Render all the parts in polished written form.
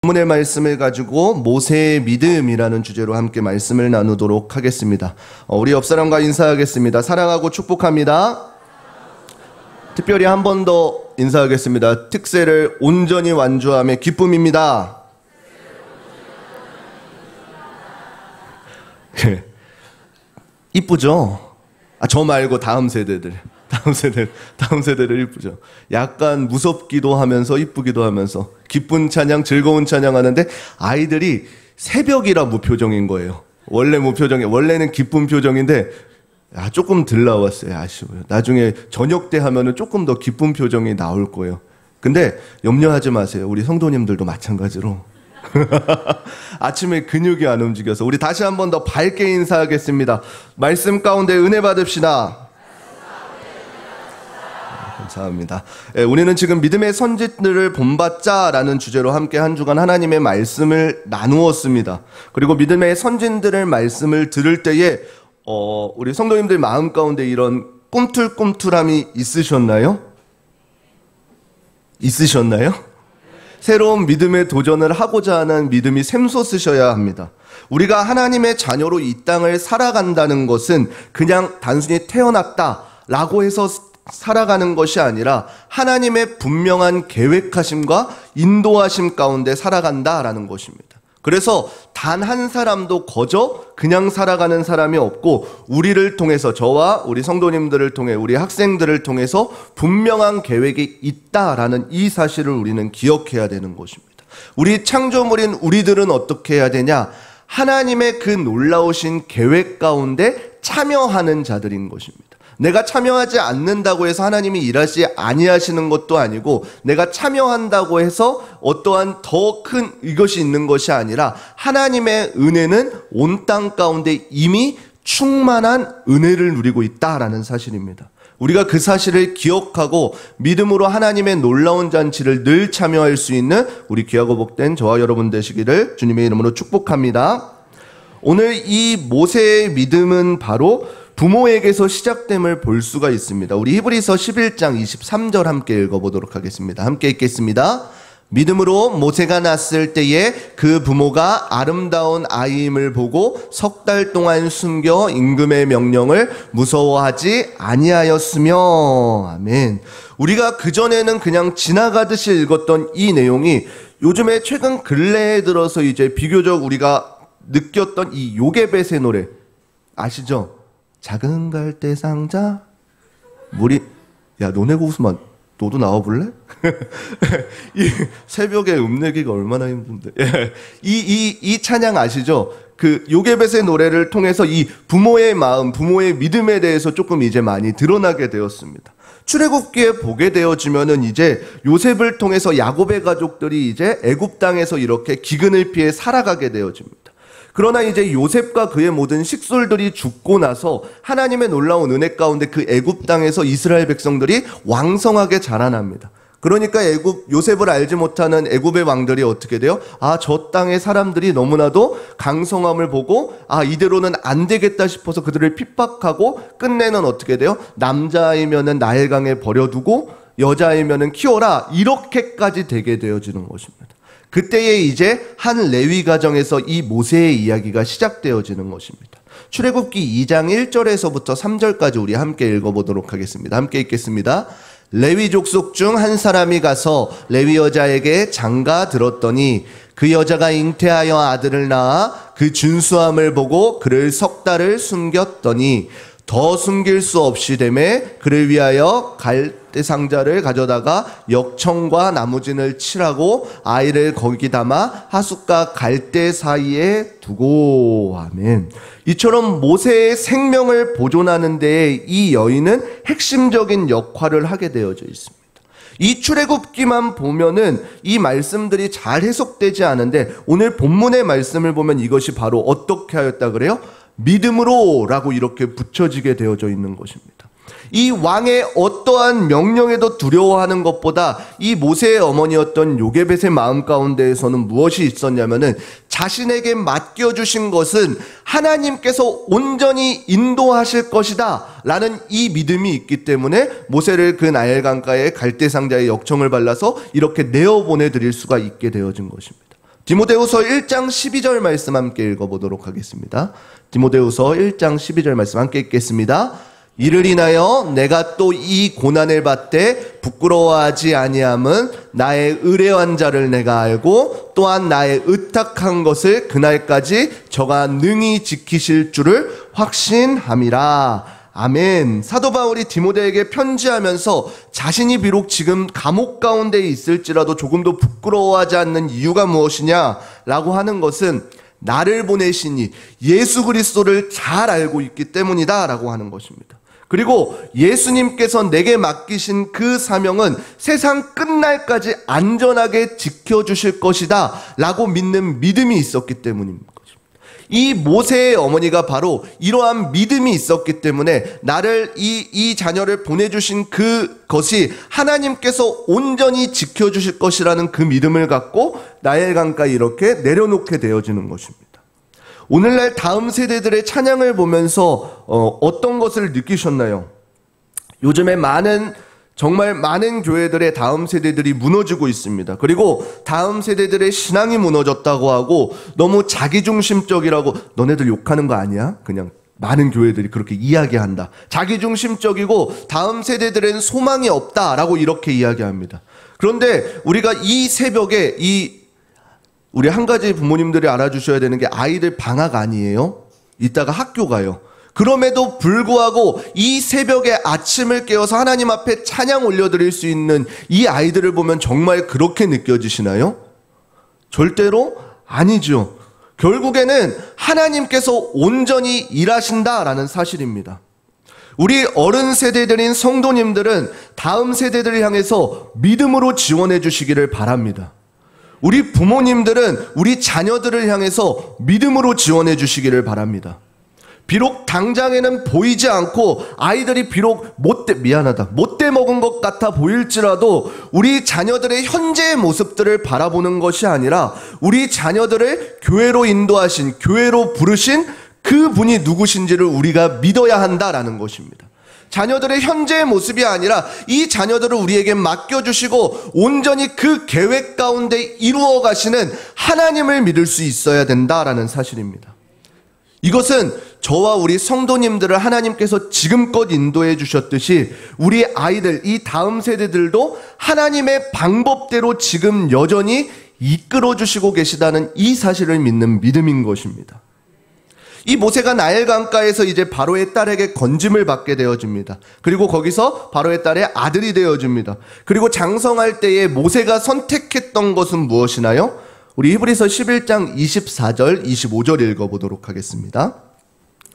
본문의 말씀을 가지고 모세의 믿음이라는 주제로 함께 말씀을 나누도록 하겠습니다. 우리 옆사람과 인사하겠습니다. 사랑하고 축복합니다. 특별히 한 번 더 인사하겠습니다. 특세를 온전히 완주함의 기쁨입니다. 이쁘죠? 저 말고 다음 세대들 이쁘죠? 약간 무섭기도 하면서 이쁘기도 하면서 기쁜 찬양, 즐거운 찬양 하는데 아이들이 새벽이라 무표정인 거예요. 원래는 기쁜 표정인데 조금 덜 나왔어요. 아쉬워요. 나중에 저녁 때 하면은 조금 더 기쁜 표정이 나올 거예요. 근데 염려하지 마세요. 우리 성도님들도 마찬가지로 아침에 근육이 안 움직여서 우리 다시 한 번 더 밝게 인사하겠습니다. 말씀 가운데 은혜 받읍시다. 감사합니다. 우리는 지금 믿음의 선지들을 본받자라는 주제로 함께 한 주간 하나님의 말씀을 나누었습니다. 그리고 믿음의 선진들의 말씀을 들을 때에 우리 성도님들 마음 가운데 이런 꿈틀꿈틀함이 있으셨나요? 새로운 믿음의 도전을 하고자 하는 믿음이 샘솟으셔야 합니다. 우리가 하나님의 자녀로 이 땅을 살아간다는 것은 그냥 단순히 태어났다라고 해서 살아가는 것이 아니라 하나님의 분명한 계획하심과 인도하심 가운데 살아간다라는 것입니다. 그래서 단 한 사람도 거저 그냥 살아가는 사람이 없고 우리를 통해서 저와 우리 성도님들을 통해 우리 학생들을 통해서 분명한 계획이 있다라는 이 사실을 우리는 기억해야 되는 것입니다. 우리 창조물인 우리들은 어떻게 해야 되냐? 하나님의 그 놀라우신 계획 가운데 참여하는 자들인 것입니다. 내가 참여하지 않는다고 해서 하나님이 일하지 아니하시는 것도 아니고 내가 참여한다고 해서 어떠한 더 큰 이것이 있는 것이 아니라 하나님의 은혜는 온 땅 가운데 이미 충만한 은혜를 누리고 있다라는 사실입니다. 우리가 그 사실을 기억하고 믿음으로 하나님의 놀라운 잔치를 늘 참여할 수 있는 우리 귀하고 복된 저와 여러분 되시기를 주님의 이름으로 축복합니다. 오늘 이 모세의 믿음은 바로 부모에게서 시작됨을 볼 수가 있습니다. 우리 히브리서 11장 23절 함께 읽어보도록 하겠습니다. 함께 읽겠습니다. 믿음으로 모세가 낳았을 때에 그 부모가 아름다운 아이임을 보고 석 달 동안 숨겨 임금의 명령을 무서워하지 아니하였으며. 아멘. 우리가 그전에는 그냥 지나가듯이 읽었던 이 내용이 요즘에 최근 근래에 들어서 이제 비교적 우리가 느꼈던 이 요게벳의 노래 아시죠? 작은 갈대 상자 물이 너네 고수만 너도 나와볼래? 이 새벽에 음내기가 얼마나 힘든데. 이 찬양 아시죠? 그 요게벳의 노래를 통해서 이 부모의 마음, 부모의 믿음에 대해서 조금 이제 많이 드러나게 되었습니다. 출애굽기에 보게 되어지면은 이제 요셉을 통해서 야곱의 가족들이 이제 애굽 땅에서 이렇게 기근을 피해 살아가게 되어집니다. 그러나 이제 요셉과 그의 모든 식솔들이 죽고 나서 하나님의 놀라운 은혜 가운데 그 애굽 땅에서 이스라엘 백성들이 왕성하게 자라납니다. 그러니까 요셉을 알지 못하는 애굽의 왕들이 어떻게 돼요? 저 땅의 사람들이 너무나도 강성함을 보고 이대로는 안 되겠다 싶어서 그들을 핍박하고 끝내는 어떻게 돼요? 남자이면은 나일강에 버려두고 여자이면은 키워라, 이렇게까지 되게 되어지는 것입니다. 그때에 이제 한 레위 가정에서 이 모세의 이야기가 시작되어지는 것입니다. 출애굽기 2장 1절에서부터 3절까지 우리 함께 읽어보도록 하겠습니다. 함께 읽겠습니다. 레위 족속 중 한 사람이 가서 레위 여자에게 장가 들었더니 그 여자가 잉태하여 아들을 낳아 그 준수함을 보고 그를 석 달을 숨겼더니 더 숨길 수 없이 되매 그를 위하여 갈대 상자를 가져다가 역청과 나무진을 칠하고 아이를 거기 담아 하숫과 갈대 사이에 두고. 아멘. 이처럼 모세의 생명을 보존하는 데에 이 여인은 핵심적인 역할을 하게 되어져 있습니다. 이 출애굽기만 보면은 이 말씀들이 잘 해석되지 않은데 오늘 본문의 말씀을 보면 이것이 바로 어떻게 하였다 그래요? 믿음으로 라고 이렇게 붙여지게 되어져 있는 것입니다. 이 왕의 어떠한 명령에도 두려워하는 것보다 이 모세의 어머니였던 요게벳의 마음 가운데에서는 무엇이 있었냐면은 자신에게 맡겨주신 것은 하나님께서 온전히 인도하실 것이다 라는 이 믿음이 있기 때문에 모세를 그 나일강가에 갈대상자에 역청을 발라서 이렇게 내어보내드릴 수가 있게 되어진 것입니다. 디모데후서 1장 12절 말씀 함께 읽어보도록 하겠습니다. 디모데후서 1장 12절 말씀 함께 읽겠습니다. 이를 인하여 내가 또 이 고난을 받되 부끄러워하지 아니함은 나의 의뢰한 자를 내가 알고 또한 나의 의탁한 것을 그날까지 저가 능히 지키실 줄을 확신함이라. 아멘. 사도 바울이 디모데에게 편지하면서 자신이 비록 지금 감옥 가운데 있을지라도 조금도 부끄러워하지 않는 이유가 무엇이냐라고 하는 것은 나를 보내시니 예수 그리스도를 잘 알고 있기 때문이다라고 하는 것입니다. 그리고 예수님께서 내게 맡기신 그 사명은 세상 끝날까지 안전하게 지켜주실 것이다 라고 믿는 믿음이 있었기 때문입니다. 이 모세의 어머니가 바로 이러한 믿음이 있었기 때문에 나를 이 자녀를 보내주신 그것이 하나님께서 온전히 지켜주실 것이라는 그 믿음을 갖고 나일강가에 이렇게 내려놓게 되어지는 것입니다. 오늘날 다음 세대들의 찬양을 보면서 어떤 것을 느끼셨나요? 요즘에 정말 많은 교회들의 다음 세대들이 무너지고 있습니다. 그리고 다음 세대들의 신앙이 무너졌다고 하고 너무 자기중심적이라고 너네들 욕하는 거 아니야? 그냥 많은 교회들이 그렇게 이야기한다. 자기중심적이고 다음 세대들은 소망이 없다라고 이렇게 이야기합니다. 그런데 우리가 이 새벽에 우리 한 가지 부모님들이 알아주셔야 되는 게 아이들 방학 아니에요? 이따가 학교 가요. 그럼에도 불구하고 이 새벽에 아침을 깨워서 하나님 앞에 찬양 올려드릴 수 있는 이 아이들을 보면 정말 그렇게 느껴지시나요? 절대로 아니죠. 결국에는 하나님께서 온전히 일하신다라는 사실입니다. 우리 어른 세대들인 성도님들은 다음 세대들을 향해서 믿음으로 지원해 주시기를 바랍니다. 우리 부모님들은 우리 자녀들을 향해서 믿음으로 지원해 주시기를 바랍니다. 비록 당장에는 보이지 않고 아이들이 비록 못돼 먹은 것 같아 보일지라도 우리 자녀들의 현재의 모습들을 바라보는 것이 아니라 우리 자녀들을 교회로 인도하신, 교회로 부르신 그분이 누구신지를 우리가 믿어야 한다라는 것입니다. 자녀들의 현재의 모습이 아니라 이 자녀들을 우리에게 맡겨주시고 온전히 그 계획 가운데 이루어 가시는 하나님을 믿을 수 있어야 된다라는 사실입니다. 이것은 저와 우리 성도님들을 하나님께서 지금껏 인도해 주셨듯이 우리 아이들, 이 다음 세대들도 하나님의 방법대로 지금 여전히 이끌어 주시고 계시다는 이 사실을 믿는 믿음인 것입니다. 이 모세가 나일강가에서 이제 바로의 딸에게 건짐을 받게 되어집니다. 그리고 거기서 바로의 딸의 아들이 되어집니다. 그리고 장성할 때에 모세가 선택했던 것은 무엇이나요? 우리 히브리서 11장 24절, 25절 읽어보도록 하겠습니다.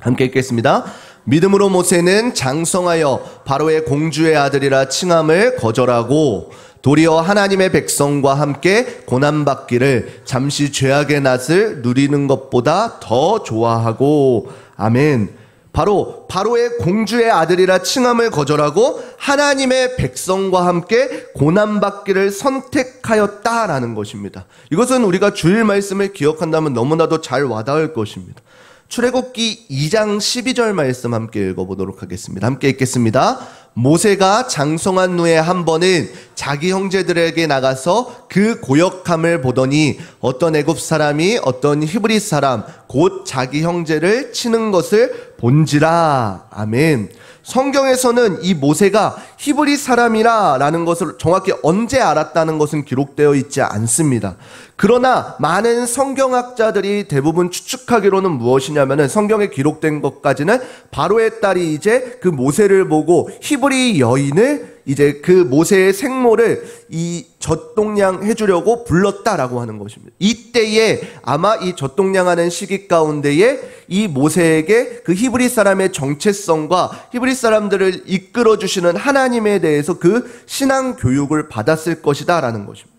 함께 읽겠습니다. 믿음으로 모세는 장성하여 바로의 공주의 아들이라 칭함을 거절하고 도리어 하나님의 백성과 함께 고난받기를 잠시 죄악의 낫을 누리는 것보다 더 좋아하고. 아멘. 바로의 공주의 아들이라 칭함을 거절하고 하나님의 백성과 함께 고난받기를 선택하였다라는 것입니다. 이것은 우리가 주일 말씀을 기억한다면 너무나도 잘 와닿을 것입니다. 출애굽기 2장 12절 말씀 함께 읽어보도록 하겠습니다. 함께 읽겠습니다. 모세가 장성한 후에 한 번은 자기 형제들에게 나가서 그 고역함을 보더니 어떤 애굽 사람이 어떤 히브리 사람 곧 자기 형제를 치는 것을 본지라. 아멘. 성경에서는 이 모세가 히브리 사람이라 라는 것을 정확히 언제 알았다는 것은 기록되어 있지 않습니다. 그러나 많은 성경학자들이 대부분 추측하기로는 무엇이냐면은 성경에 기록된 것까지는 바로의 딸이 이제 그 모세를 보고 히브리 여인을 이제 그 모세의 생모를 이 젖동량 해주려고 불렀다라고 하는 것입니다. 이때에 아마 이 젖동량하는 시기 가운데에 이 모세에게 그 히브리 사람의 정체성과 히브리 사람들을 이끌어주시는 하나님에 대해서 그 신앙 교육을 받았을 것이다 라는 것입니다.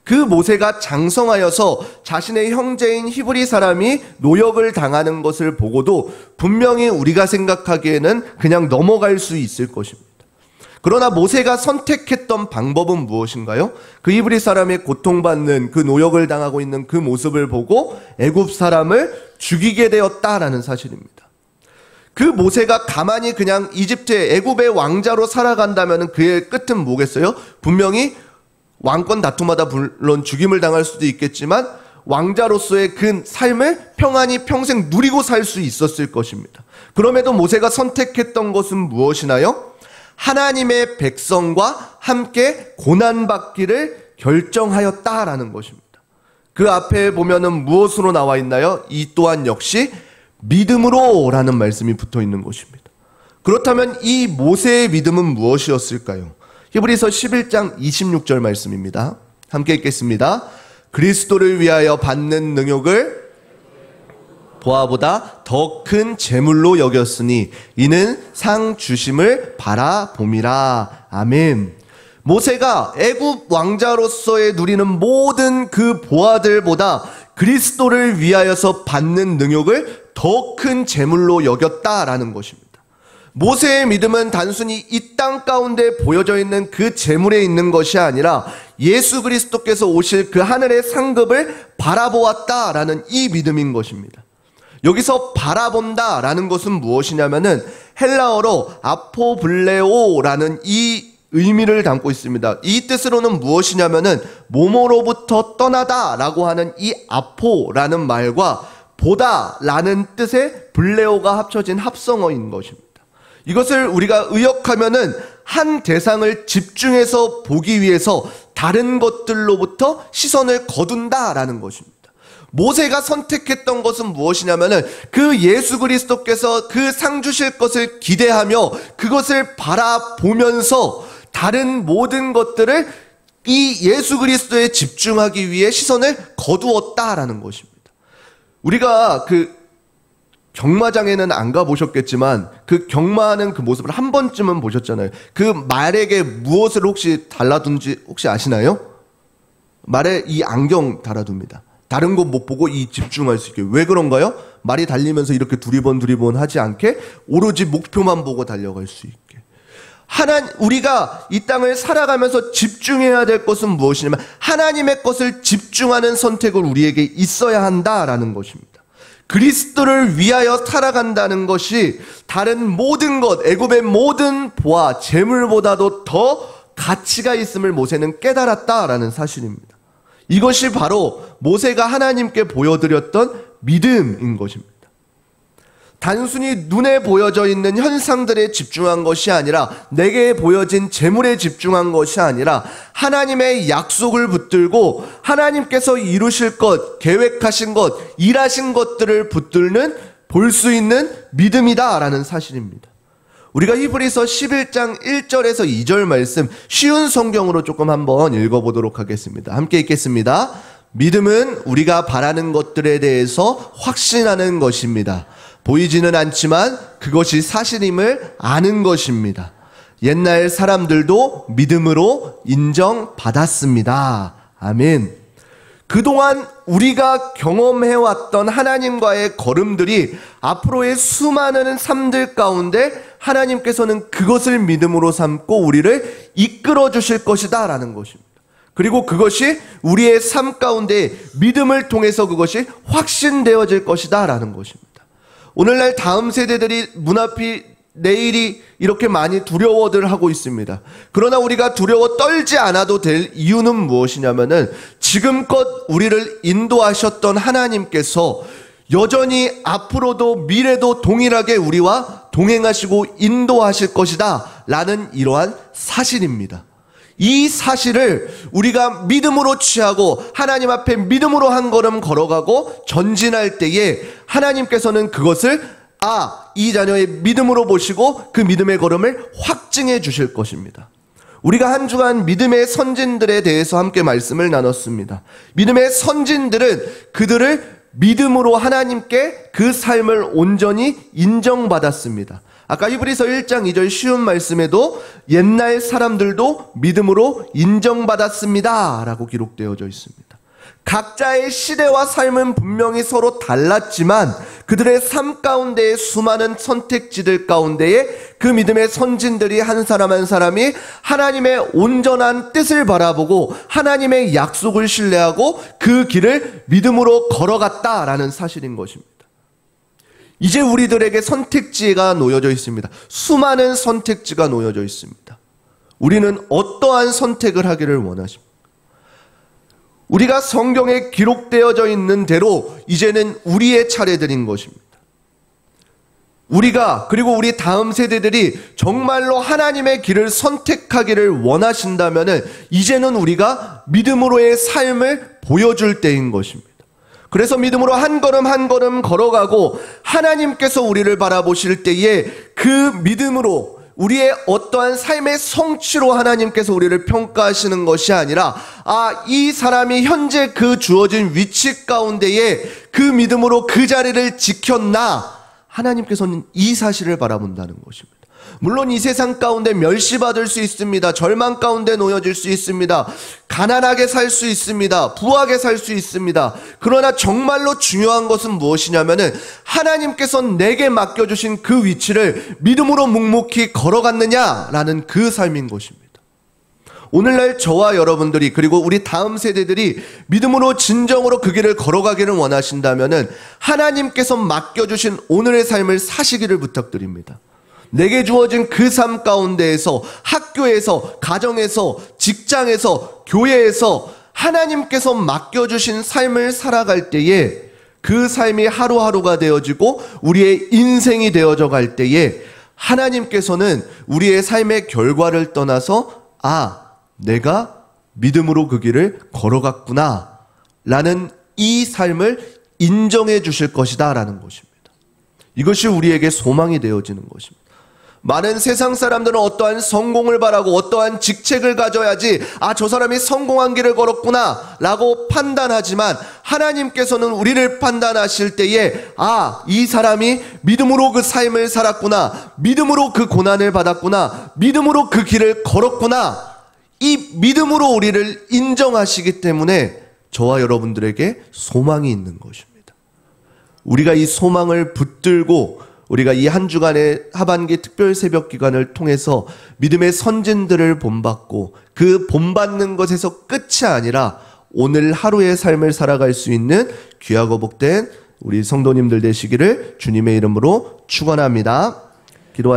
그 모세가 장성하여서 자신의 형제인 히브리 사람이 노역을 당하는 것을 보고도 분명히 우리가 생각하기에는 그냥 넘어갈 수 있을 것입니다. 그러나 모세가 선택했던 방법은 무엇인가요? 그 히브리 사람이 고통받는 그 노역을 당하고 있는 그 모습을 보고 애굽 사람을 죽이게 되었다라는 사실입니다. 그 모세가 가만히 그냥 이집트의 애굽의 왕자로 살아간다면 그의 끝은 뭐겠어요? 분명히 왕권 다툼하다 물론 죽임을 당할 수도 있겠지만 왕자로서의 그 삶을 평안히 평생 누리고 살 수 있었을 것입니다. 그럼에도 모세가 선택했던 것은 무엇이나요? 하나님의 백성과 함께 고난받기를 결정하였다라는 것입니다. 그 앞에 보면은 무엇으로 나와 있나요? 이 또한 역시 믿음으로라는 말씀이 붙어 있는 것입니다. 그렇다면 이 모세의 믿음은 무엇이었을까요? 히브리서 11장 26절 말씀입니다. 함께 읽겠습니다. 그리스도를 위하여 받는 능욕을 보아보다 더 큰 재물로 여겼으니 이는 상 주심을 바라봄이라. 아멘. 모세가 애굽 왕자로서의 누리는 모든 그 보아들보다 그리스도를 위하여서 받는 능욕을 더 큰 재물로 여겼다라는 것입니다. 모세의 믿음은 단순히 이 땅 가운데 보여져 있는 그 재물에 있는 것이 아니라 예수 그리스도께서 오실 그 하늘의 상급을 바라보았다라는 이 믿음인 것입니다. 여기서 바라본다라는 것은 무엇이냐면은 헬라어로 아포블레오라는 이 의미를 담고 있습니다. 이 뜻으로는 무엇이냐면은 몸으로부터 떠나다라고 하는 이 아포라는 말과 보다라는 뜻의 블레오가 합쳐진 합성어인 것입니다. 이것을 우리가 의역하면은 한 대상을 집중해서 보기 위해서 다른 것들로부터 시선을 거둔다라는 것입니다. 모세가 선택했던 것은 무엇이냐면은 그 예수 그리스도께서 그 상 주실 것을 기대하며 그것을 바라보면서 다른 모든 것들을 이 예수 그리스도에 집중하기 위해 시선을 거두었다라는 것입니다. 우리가 그 경마장에는 안 가보셨겠지만 그 경마하는 그 모습을 한 번쯤은 보셨잖아요. 그 말에게 무엇을 혹시 달라둔지 혹시 아시나요? 말에 이 안경 달아둡니다. 다른 거 못 보고 이 집중할 수 있게. 왜 그런가요? 말이 달리면서 이렇게 두리번 하지 않게 오로지 목표만 보고 달려갈 수 있게. 우리가 이 땅을 살아가면서 집중해야 될 것은 무엇이냐면 하나님의 것을 집중하는 선택을 우리에게 있어야 한다라는 것입니다. 그리스도를 위하여 살아간다는 것이 다른 모든 것, 애굽의 모든 보아, 재물보다도 더 가치가 있음을 모세는 깨달았다라는 사실입니다. 이것이 바로 모세가 하나님께 보여드렸던 믿음인 것입니다. 단순히 눈에 보여져 있는 현상들에 집중한 것이 아니라 내게 보여진 재물에 집중한 것이 아니라 하나님의 약속을 붙들고 하나님께서 이루실 것, 계획하신 것, 일하신 것들을 붙들는 볼 수 있는 믿음이다라는 사실입니다. 우리가 히브리서 11장 1절에서 2절 말씀 쉬운 성경으로 조금 한번 읽어보도록 하겠습니다. 함께 읽겠습니다. 믿음은 우리가 바라는 것들에 대해서 확신하는 것입니다. 보이지는 않지만 그것이 사실임을 아는 것입니다. 옛날 사람들도 믿음으로 인정받았습니다. 아멘. 그동안 우리가 경험해왔던 하나님과의 걸음들이 앞으로의 수많은 삶들 가운데 하나님께서는 그것을 믿음으로 삼고 우리를 이끌어 주실 것이다 라는 것입니다. 그리고 그것이 우리의 삶 가운데 믿음을 통해서 그것이 확신되어질 것이다 라는 것입니다. 오늘날 다음 세대들이 문 앞이 내일이 이렇게 많이 두려워들 하고 있습니다. 그러나 우리가 두려워 떨지 않아도 될 이유는 무엇이냐면은 지금껏 우리를 인도하셨던 하나님께서 여전히 앞으로도 미래도 동일하게 우리와 동행하시고 인도하실 것이다 라는 이러한 사실입니다. 이 사실을 우리가 믿음으로 취하고 하나님 앞에 믿음으로 한 걸음 걸어가고 전진할 때에 하나님께서는 그것을 이 자녀의 믿음으로 보시고 그 믿음의 걸음을 확증해 주실 것입니다. 우리가 한 주간 믿음의 선진들에 대해서 함께 말씀을 나눴습니다. 믿음의 선진들은 그들을 믿음으로 하나님께 그 삶을 온전히 인정받았습니다. 아까 히브리서 1장 2절 쉬운 말씀에도 옛날 사람들도 믿음으로 인정받았습니다 라고 기록되어져 있습니다. 각자의 시대와 삶은 분명히 서로 달랐지만 그들의 삶 가운데의 수많은 선택지들 가운데에 그 믿음의 선진들이 한 사람 한 사람이 하나님의 온전한 뜻을 바라보고 하나님의 약속을 신뢰하고 그 길을 믿음으로 걸어갔다라는 사실인 것입니다. 이제 우리들에게 선택지가 놓여져 있습니다. 수많은 선택지가 놓여져 있습니다. 우리는 어떠한 선택을 하기를 원하십니까? 우리가 성경에 기록되어져 있는 대로 이제는 우리의 차례들인 것입니다. 우리가 그리고 우리 다음 세대들이 정말로 하나님의 길을 선택하기를 원하신다면 이제는 우리가 믿음으로의 삶을 보여줄 때인 것입니다. 그래서 믿음으로 한 걸음 한 걸음 걸어가고 하나님께서 우리를 바라보실 때에 그 믿음으로 우리의 어떠한 삶의 성취로 하나님께서 우리를 평가하시는 것이 아니라 이 사람이 현재 그 주어진 위치 가운데에 그 믿음으로 그 자리를 지켰나, 하나님께서는 이 사실을 바라본다는 것입니다. 물론 이 세상 가운데 멸시받을 수 있습니다. 절망 가운데 놓여질 수 있습니다. 가난하게 살 수 있습니다. 부하게 살 수 있습니다. 그러나 정말로 중요한 것은 무엇이냐면은 하나님께서 내게 맡겨주신 그 위치를 믿음으로 묵묵히 걸어갔느냐라는 그 삶인 것입니다. 오늘날 저와 여러분들이 그리고 우리 다음 세대들이 믿음으로 진정으로 그 길을 걸어가기를 원하신다면은 하나님께서 맡겨주신 오늘의 삶을 사시기를 부탁드립니다. 내게 주어진 그 삶 가운데에서, 학교에서, 가정에서, 직장에서, 교회에서 하나님께서 맡겨주신 삶을 살아갈 때에 그 삶이 하루하루가 되어지고 우리의 인생이 되어져 갈 때에 하나님께서는 우리의 삶의 결과를 떠나서 내가 믿음으로 그 길을 걸어갔구나 라는 이 삶을 인정해 주실 것이다 라는 것입니다. 이것이 우리에게 소망이 되어지는 것입니다. 많은 세상 사람들은 어떠한 성공을 바라고 어떠한 직책을 가져야지 저 사람이 성공한 길을 걸었구나 라고 판단하지만 하나님께서는 우리를 판단하실 때에 이 사람이 믿음으로 그 삶을 살았구나, 믿음으로 그 고난을 받았구나, 믿음으로 그 길을 걸었구나, 이 믿음으로 우리를 인정하시기 때문에 저와 여러분들에게 소망이 있는 것입니다. 우리가 이 소망을 붙들고 우리가 이 한 주간의 하반기 특별 새벽 기간을 통해서 믿음의 선진들을 본받고 그 본받는 것에서 끝이 아니라 오늘 하루의 삶을 살아갈 수 있는 귀하고 복된 우리 성도님들 되시기를 주님의 이름으로 축원합니다. 기도하